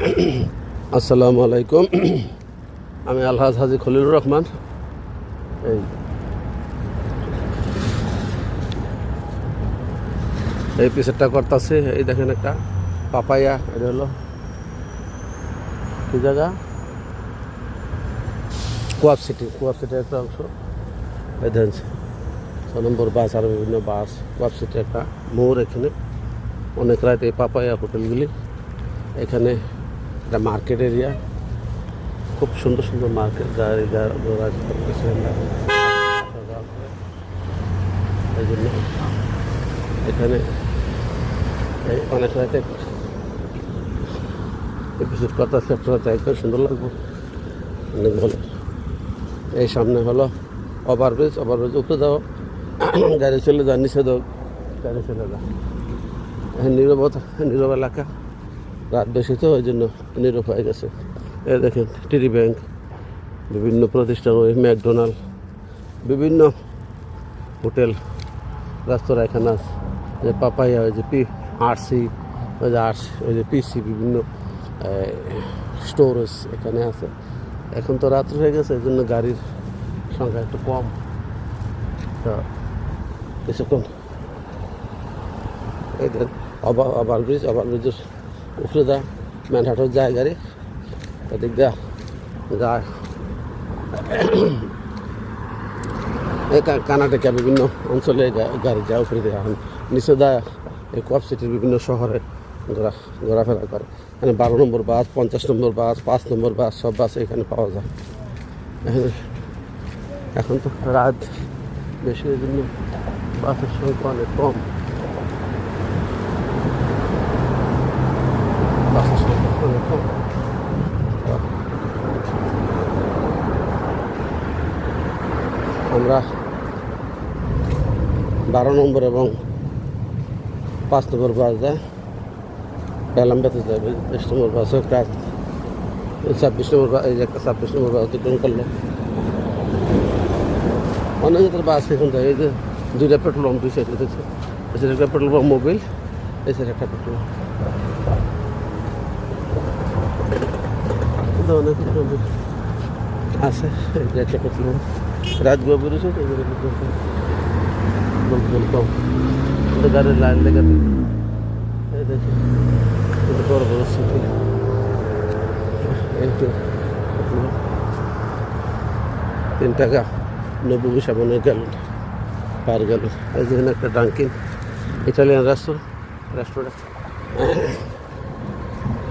আসসালামু আলাইকুম। আমি আলহাজ হাজি খলিলুর রহমান। এই পিসেরটা করতেছে। এই দেখেন একটা পাপাইয়া, এটা হলো কি জায়গা, কোয়াব সিটির একটা অংশ। এই দেখেন 6 নম্বর বাস, আর বিভিন্ন বাস। কোয়াব সিটির একটা মোড়। এখানে অনেক রাত এই পাপাইয়া হোটেলগুলি। এখানে একটা মার্কেট এরিয়া, খুব সুন্দর সুন্দর মার্কেট, গাড়ি ঘোড়া করতেছে। এই জন্য এখানে অনেক রাতে এপিসোড কথা আছে, আপনারা চাইবেন, সুন্দর লাগবে, অনেক ভালো। এই সামনে হলো ওভারব্রিজ উপরে যাও, গাড়ি চলে যাও, নিচে দাও, গাড়ি চলে যাও। নীরব এলাকা, রাত বেশি তো ওই জন্য নীরব হয়ে গেছে। এই দেখেন টিডি ব্যাংক, বিভিন্ন প্রতিষ্ঠান, ওই ম্যাকডোনাল্ড, বিভিন্ন হোটেল রেস্তোরাঁ এখানে আছে। যে পাপাইয়া, ওই যে আরসি, ওই যে পিসি, বিভিন্ন স্টোরেজ এখানে আছে। এখন তো রাত্র হয়ে গেছে, এই জন্য গাড়ির সংখ্যা একটু কম। তো কিছুক্ষণ এই দেন ওভারব্রিজের উপরে দা ম্যানহাটন যায় গাড়ি, এদিক দা যায় এই কানাডিকা বিভিন্ন অঞ্চলে গাড়ি যায় উপরে দেওয়া। নিচে দেয় এই কোয়াব সিটির বিভিন্ন শহরে ঘোরাফেরা করে। এখানে 12 নম্বর বাস, 50 নম্বর বাস, 5 নম্বর বাস, সব বাস এখানে পাওয়া যায়। এখন তো রাত বেশি, এই জন্য বাসের সংখ্যা অনেক কম। বাসের সংখ্যা অনেক কম। আমরা 12 নম্বর এবং 5 নম্বর বাস যায়, বেলাম্বাতে যাবে। 23 নম্বর বাসও একটা, 26 নম্বর বাস, এই যে একটা 26 নম্বর বাস অতিক্রম করলো। অনেক জায়গায় বাস এখন যায়। এই যে 2টা পেট্রোল পাম্প, 2 সাইডে দেখছে। এই সাইডে একটা পেট্রোল পাম্প মোবিল, এই সাইডে একটা পেট্রোল পাম্প। অনেক আছে। এই যে একটা পেট্রোল পাম্প রাজগুয়া বেরোছে, কম গাড়ির লাইন লেগে থাকে। এই দেখি বড় বড় সিটি, এই তো 3 টাকা 90 পয়সা মনে গেলেন পার গেল। এই যেখানে একটা ডাঙ্কিন ইটালিয়ান রেস্টুরেন্ট।